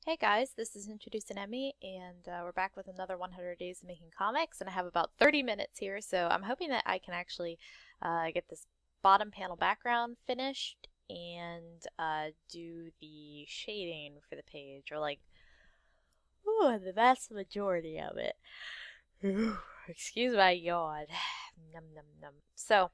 Hey guys, this is IntroducingEmy, and we're back with another 100 Days of Making Comics, and I have about 30 minutes here, so I'm hoping that I can actually get this bottom panel background finished and do the shading for the page, or like, ooh, the vast majority of it. Ooh, excuse my yawn. Num num num. So,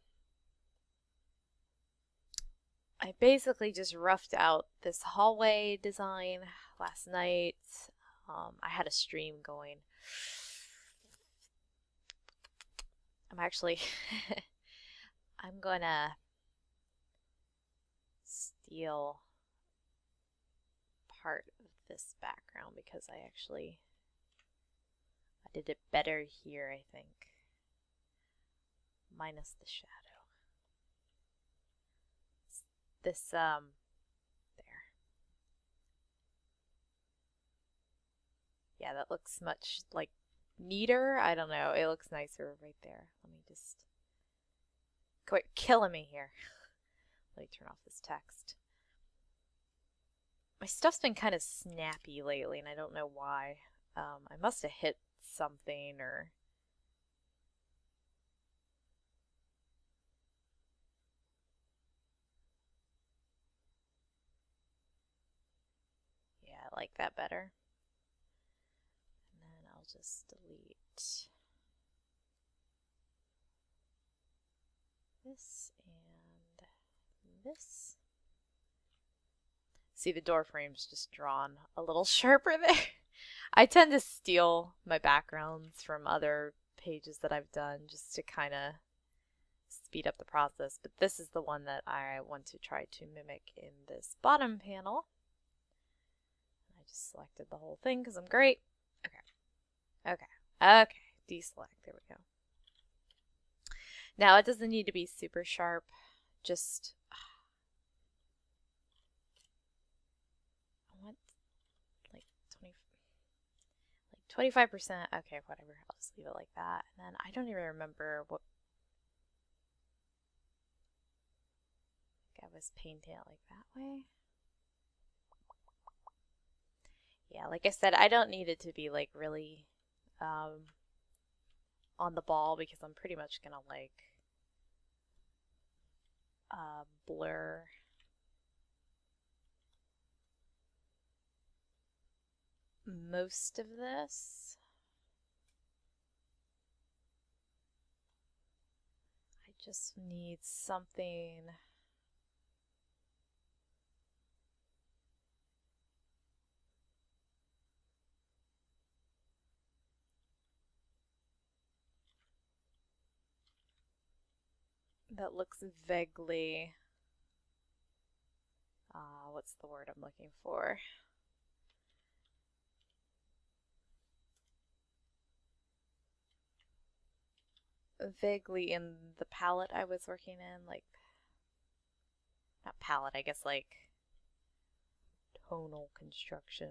I basically just roughed out this hallway design last night. I had a stream going. I'm actually I'm gonna steal part of this background because I did it better here, I think. Minus the shadow. This there. Yeah, that looks much like neater. I don't know. It looks nicer right there. Let me just quit killing me here. Let me turn off this text. My stuff's been kind of snappy lately, and I don't know why. I must have hit something or... Yeah, I like that better. And then I'll just delete this and this. See, the door frame's just drawn a little sharper there. I tend to steal my backgrounds from other pages that I've done just to kind of speed up the process, but this is the one that I want to try to mimic in this bottom panel. I just selected the whole thing because I'm great. Okay, deselect, there we go. Now it doesn't need to be super sharp, just I want like 25%. Okay, whatever. I'll just leave it like that. And then I don't even remember what I was painting it like that way. Yeah, like I said, I don't need it to be like really on the ball because I'm pretty much gonna like blur most of this. I just need something that looks vaguely, what's the word I'm looking for? Vaguely in the palette I was working in, like, not palette, I guess like tonal construction,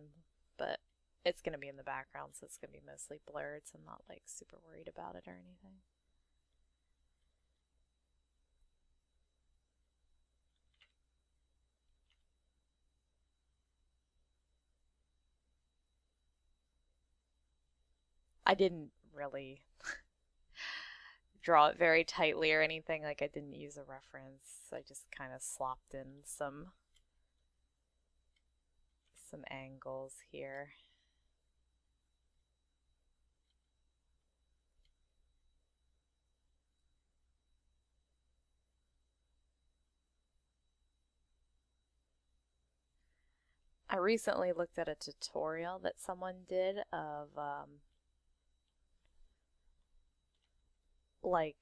but it's going to be in the background, so it's going to be mostly blurred, so I'm not like super worried about it or anything. I didn't really draw it very tightly or anything, like I didn't use a reference. I just kind of slopped in some angles here. I recently looked at a tutorial that someone did of like,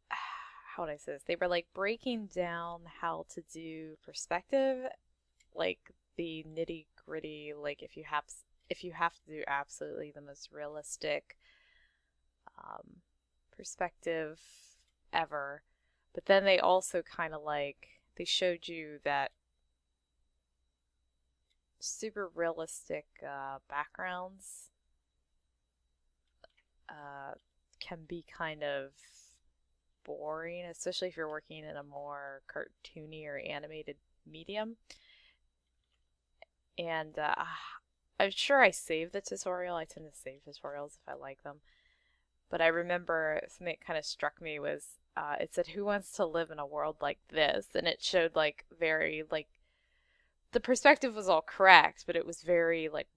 how would I say this? They were like breaking down how to do perspective, like the nitty gritty, like if you have to do absolutely the most realistic perspective ever. But then they also kind of like, they showed you that super realistic backgrounds can be kind of boring, especially if you're working in a more cartoony or animated medium. And I'm sure I saved the tutorial. I tend to save tutorials if I like them. But I remember something that kind of struck me was it said, "Who wants to live in a world like this?" And it showed like very like the perspective was all correct, but it was very like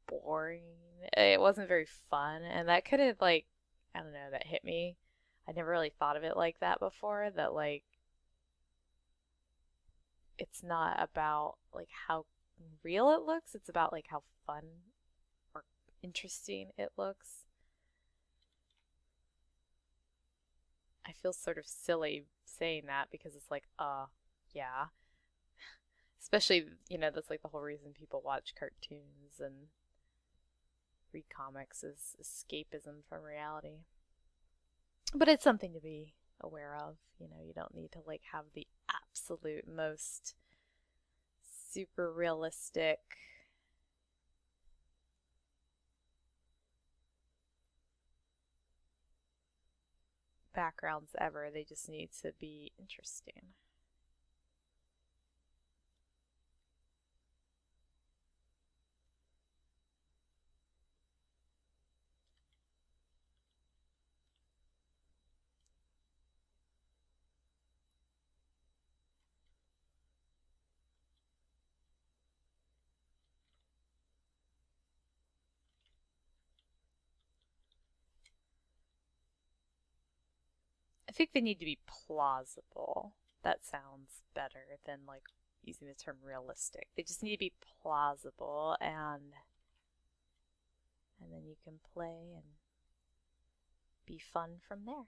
boring. It wasn't very fun, and that could have like I don't know, that hit me. I never really thought of it like that before, that like it's not about like how real it looks, it's about like how fun or interesting it looks. I feel sort of silly saying that because it's like, yeah. Especially, you know, that's like the whole reason people watch cartoons and read comics is escapism from reality. But it's something to be aware of. You know, you don't need to like have the absolute most super realistic backgrounds ever. They just need to be interesting. I think they need to be plausible. That sounds better than like using the term realistic. They just need to be plausible, and then you can play and be fun from there.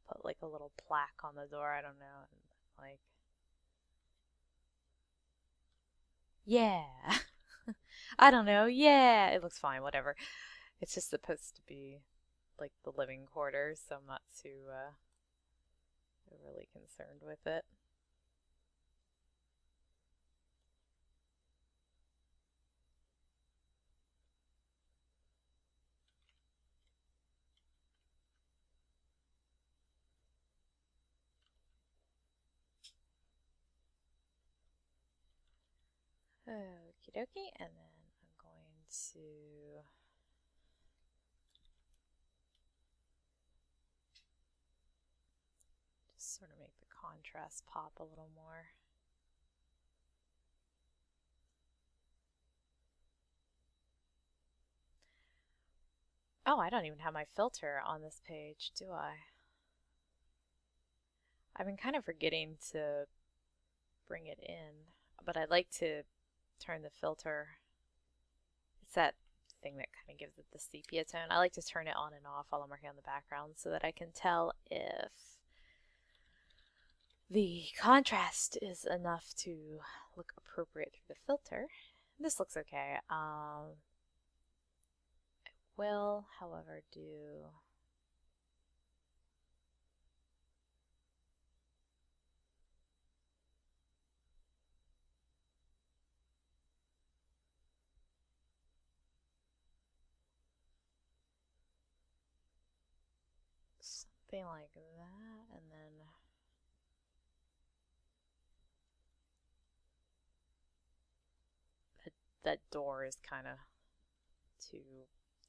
Put like a little plaque on the door, I don't know, and like, yeah. I don't know, yeah. It looks fine, whatever. It's just supposed to be like the living quarters, so I'm not too overly concerned with it. Okie dokie, and then I'm going to just sort of make the contrast pop a little more. Oh, I don't even have my filter on this page, do I? I've been kind of forgetting to bring it in, but I'd like to turn the filter. It's that thing that kind of gives it the sepia tone. I like to turn it on and off while I'm working on the background so that I can tell if the contrast is enough to look appropriate through the filter. This looks okay. I will, however, do something like that, and then that door is kind of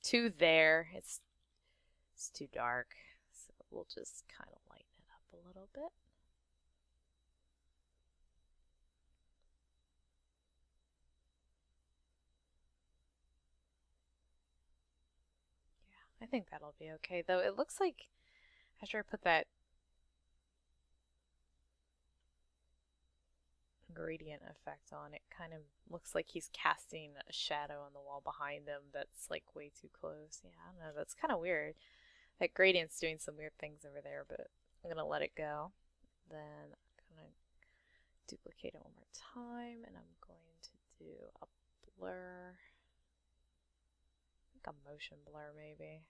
too there. It's too dark, so we'll just kind of lighten it up a little bit. I think that'll be okay, though it looks like after I put that gradient effect on, it kind of looks like he's casting a shadow on the wall behind him that's like way too close. Yeah, I don't know, that's kind of weird. That gradient's doing some weird things over there, but I'm gonna let it go. Then I'm gonna duplicate it one more time, and I'm going to do a blur. I think a motion blur maybe.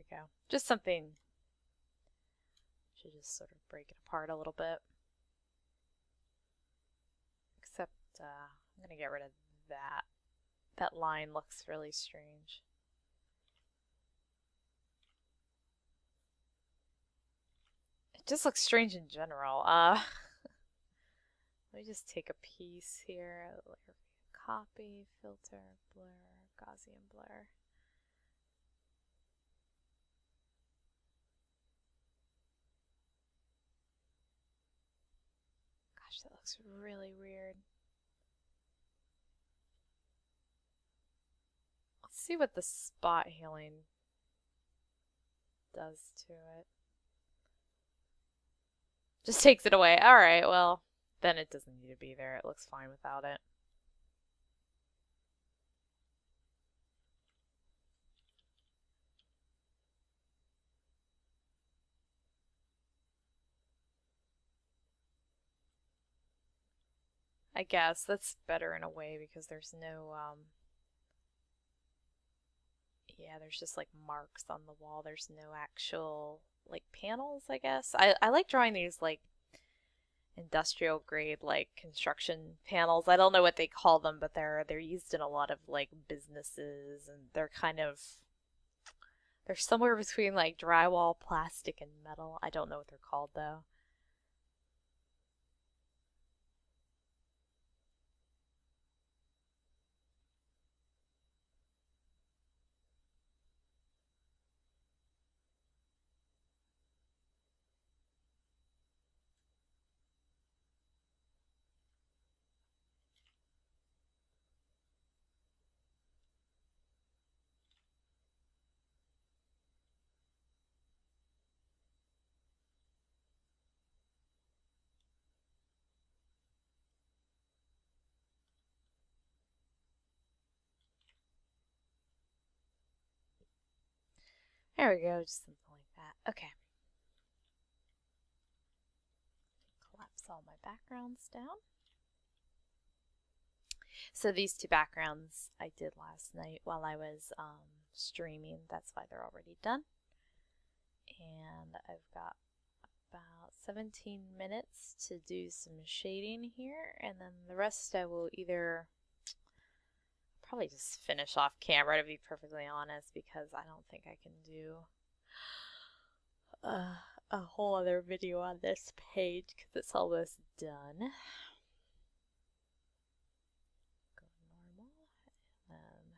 Go. Just something to just sort of break it apart a little bit. Except I'm going to get rid of that. That line looks really strange. It just looks strange in general. Let me just take a piece here. Copy, filter, blur, Gaussian blur. That looks really weird. Let's see what the spot healing does to it. Just takes it away. Alright, well, then it doesn't need to be there. It looks fine without it. I guess that's better in a way because there's no, yeah, there's just like marks on the wall. There's no actual like panels, I guess. I like drawing these like industrial grade like construction panels. I don't know what they call them, but they're used in a lot of like businesses, and they're somewhere between like drywall, plastic, and metal. I don't know what they're called though. There we go, just something like that. Okay. Collapse all my backgrounds down. So these two backgrounds I did last night while I was streaming. That's why they're already done. And I've got about 17 minutes to do some shading here, and then the rest I will either probably just finish off camera, to be perfectly honest, because I don't think I can do a whole other video on this page because it's almost done. Go normal, and then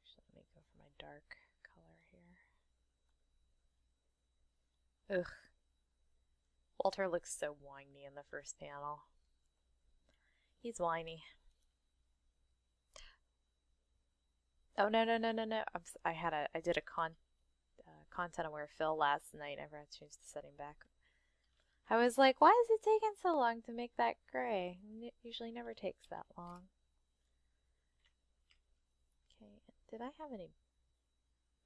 actually let me go for my dark color here. Ugh. Walter looks so whiny in the first panel. He's whiny. Oh no. I did a content aware fill last night. I forgot to change the setting back. I was like, why is it taking so long to make that gray? It usually never takes that long. Okay, did I have any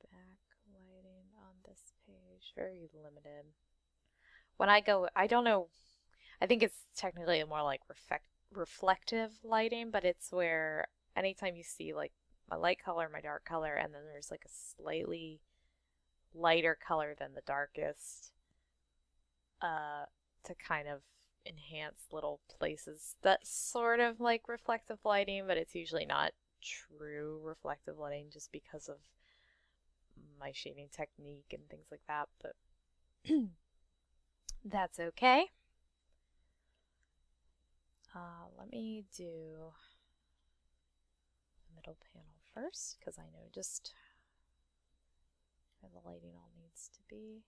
backlighting on this page? Very limited. When I go, I don't know, I think it's technically more like reflective lighting, but it's where anytime you see like my light color, my dark color, and then there's like a slightly lighter color than the darkest to kind of enhance little places. That's sort of like reflective lighting, but it's usually not true reflective lighting just because of my shading technique and things like that, but that's okay. Let me do the middle panel first, because I know just where the lighting all needs to be.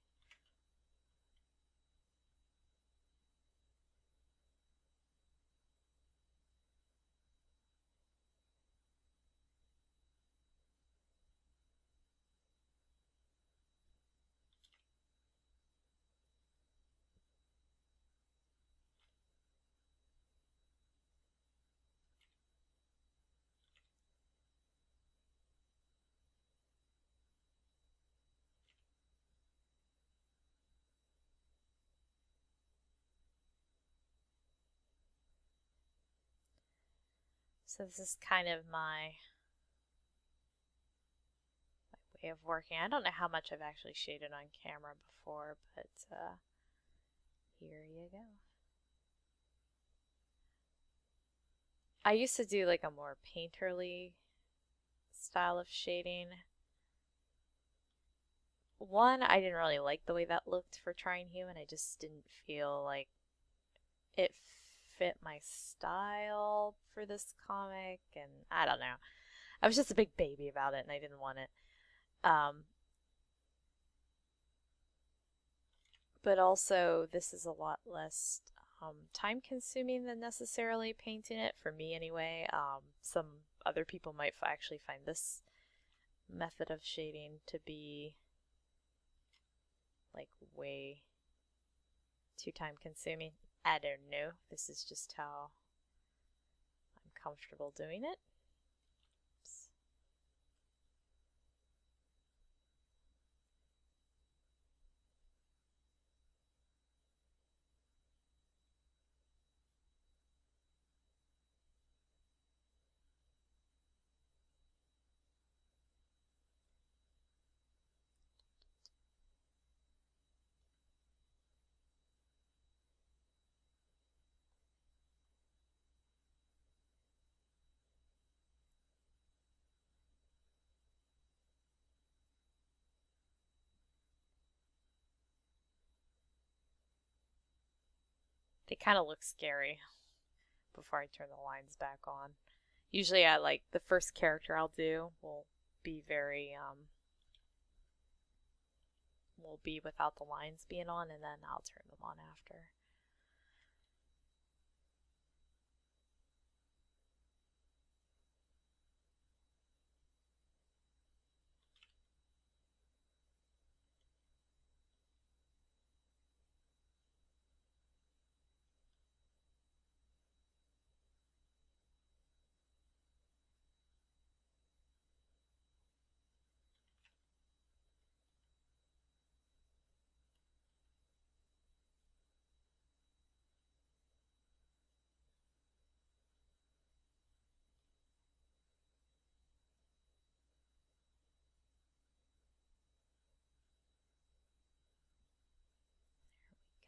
So this is kind of my way of working. I don't know how much I've actually shaded on camera before, but here you go. I used to do like a more painterly style of shading. One, I didn't really like the way that looked for Trying Human. I just didn't feel like it fit my style for this comic, and I don't know. I was just a big baby about it and I didn't want it. But also, this is a lot less time consuming than necessarily painting it, for me anyway. Some other people might actually find this method of shading to be like way too time consuming. I don't know. This is just how I'm comfortable doing it. Oops. They kind of look scary before I turn the lines back on. Usually I like the first character I'll do will be very will be without the lines being on, and then I'll turn them on after.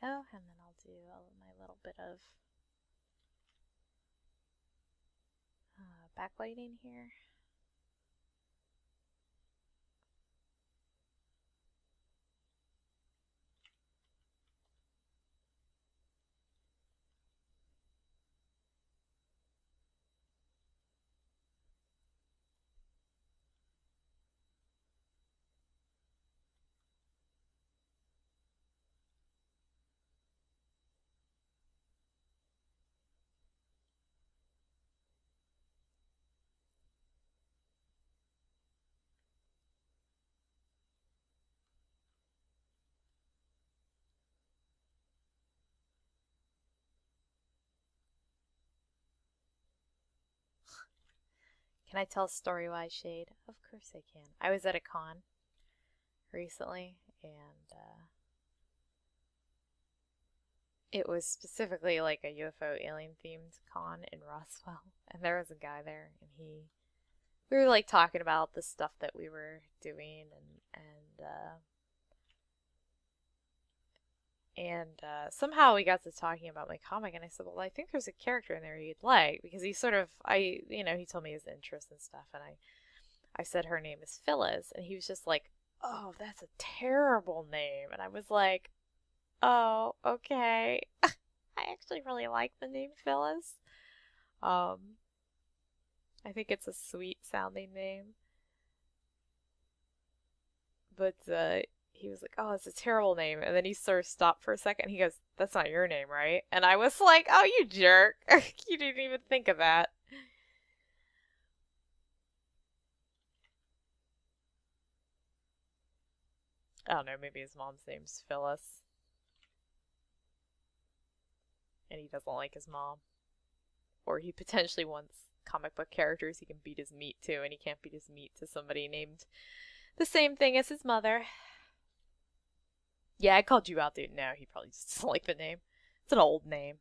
Go, and then I'll do my little bit of backlighting here. Can I tell a story why I shade? Of course I can. I was at a con recently, and it was specifically like a UFO alien themed con in Roswell, and there was a guy there, and we were like talking about the stuff that we were doing, and somehow we got to talking about my comic, and I said, well, I think there's a character in there you'd like, because he sort of, he told me his interests and stuff, and I said her name is Phillis, and he was just like, oh, that's a terrible name, and I was like, oh, okay. I actually really like the name Phillis. I think it's a sweet sounding name. But he was like, oh, it's a terrible name. And then he sort of stopped for a second. He goes, that's not your name, right? And I was like, oh, you jerk. You didn't even think of that. I don't know, maybe his mom's name's Phillis. And he doesn't like his mom. Or he potentially wants comic book characters he can beat his meat to, and he can't beat his meat to somebody named the same thing as his mother. Yeah, I called you out, dude. No, he probably just doesn't like the name. It's an old name.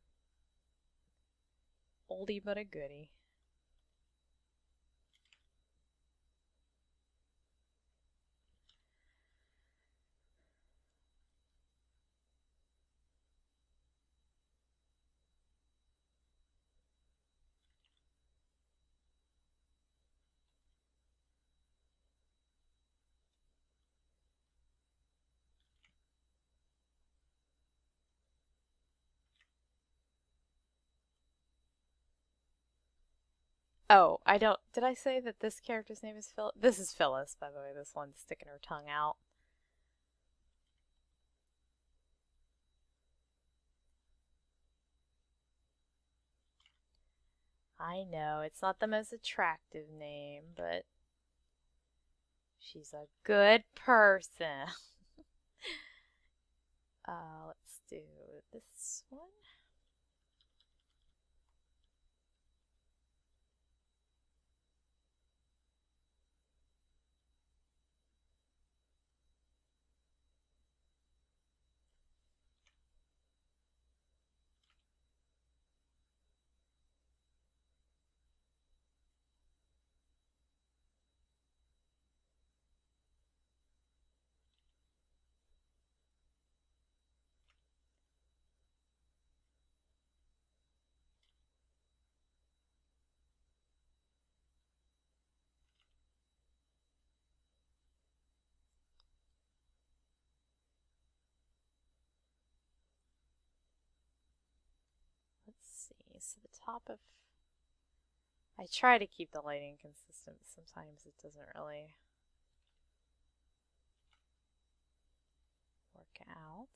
Oldie but a goodie. Oh, I don't. Did I say that this character's name is Phil? This is Phyllis, by the way. This one's sticking her tongue out. I know, it's not the most attractive name, but she's a good person. Let's do this one. Let's see, so the top of... I try to keep the lighting consistent, but sometimes it doesn't really work out.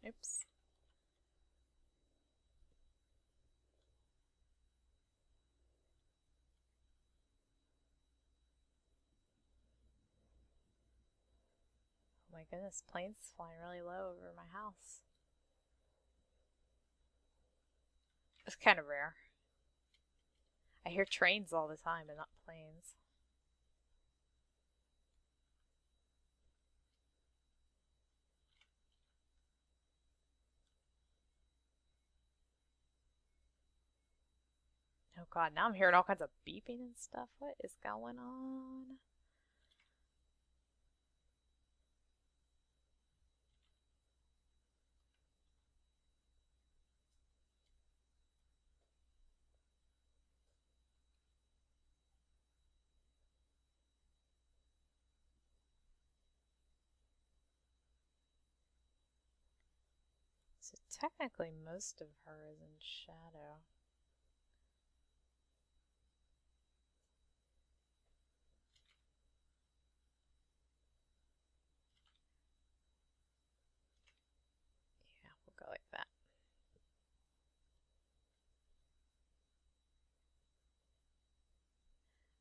Oops. Oh my goodness, planes flying really low over my house. It's kind of rare. I hear trains all the time, but not planes. Oh god, now I'm hearing all kinds of beeping and stuff. What is going on? So technically most of her is in shadow. Yeah, we'll go like that.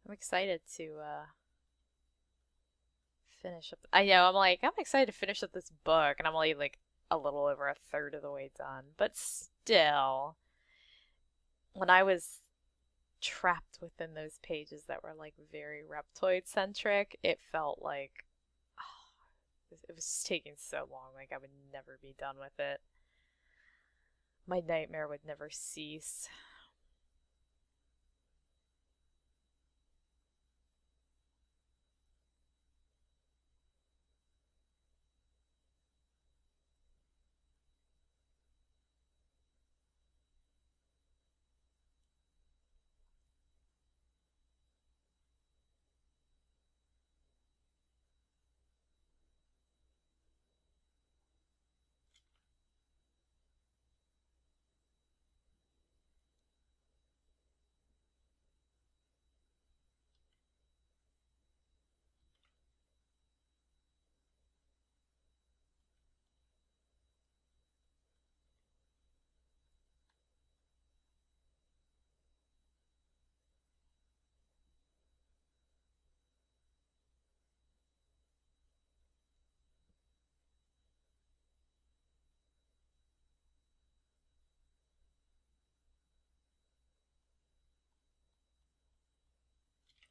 I'm excited to finish up. I know, I'm excited to finish up this book, and I'm only like a little over a third of the way done. But still, when I was trapped within those pages that were like very Reptoid centric. It felt like it was just taking so long, like I would never be done with it. My nightmare would never cease.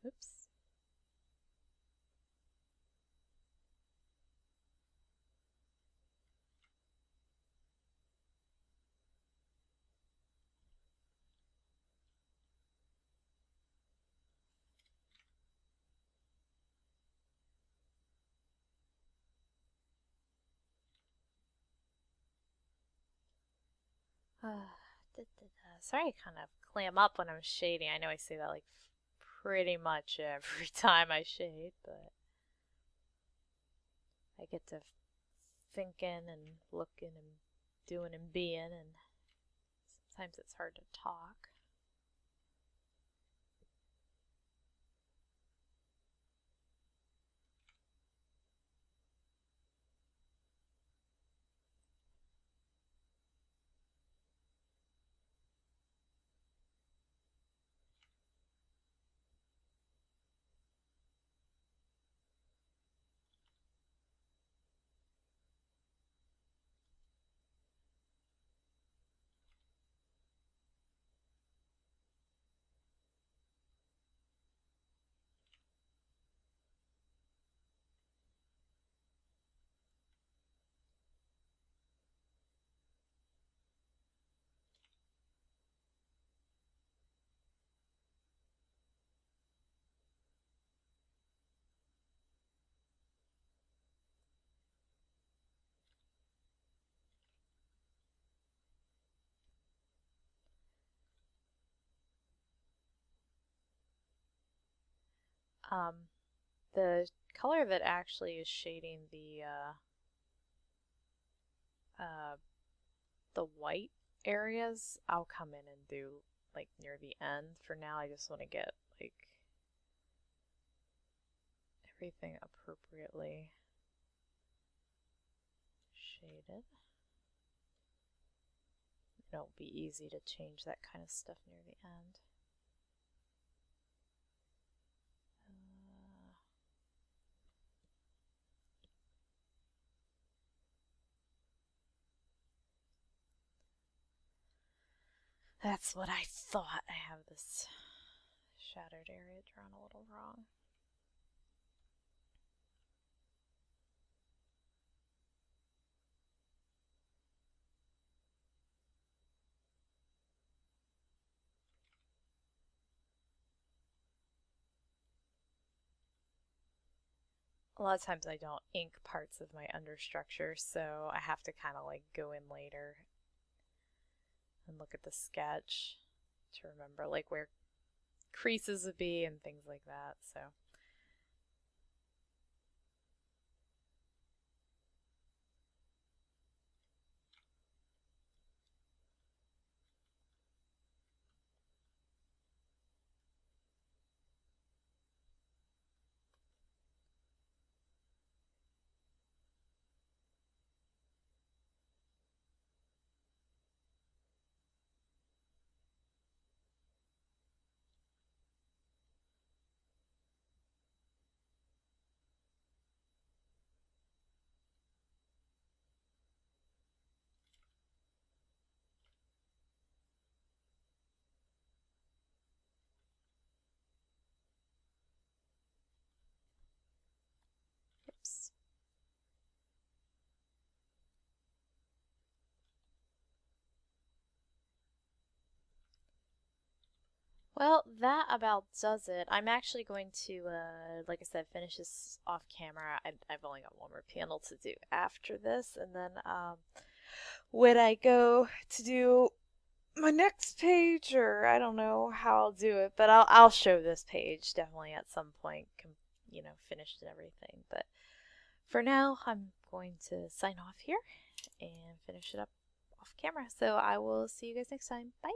Oops. Sorry, I kind of clam up when I'm shading. I know I say that like pretty much every time I shade, but I get to thinking and looking and doing and being, and sometimes it's hard to talk. The color that actually is shading the white areas, I'll come in and do like near the end. For now, I just want to get like everything appropriately shaded. It'll be easy to change that kind of stuff near the end. That's what I thought. I have this shadowed area drawn a little wrong. A lot of times I don't ink parts of my understructure, so I have to kind of like go in later and look at the sketch to remember like where creases would be and things like that. So Well, that about does it. I'm actually going to, like I said, finish this off camera. I've only got one more panel to do after this, and then when I go to do my next page, or I don't know how I'll do it, but I'll show this page definitely at some point, finished and everything. But for now, I'm going to sign off here and finish it up off camera. So I will see you guys next time. Bye!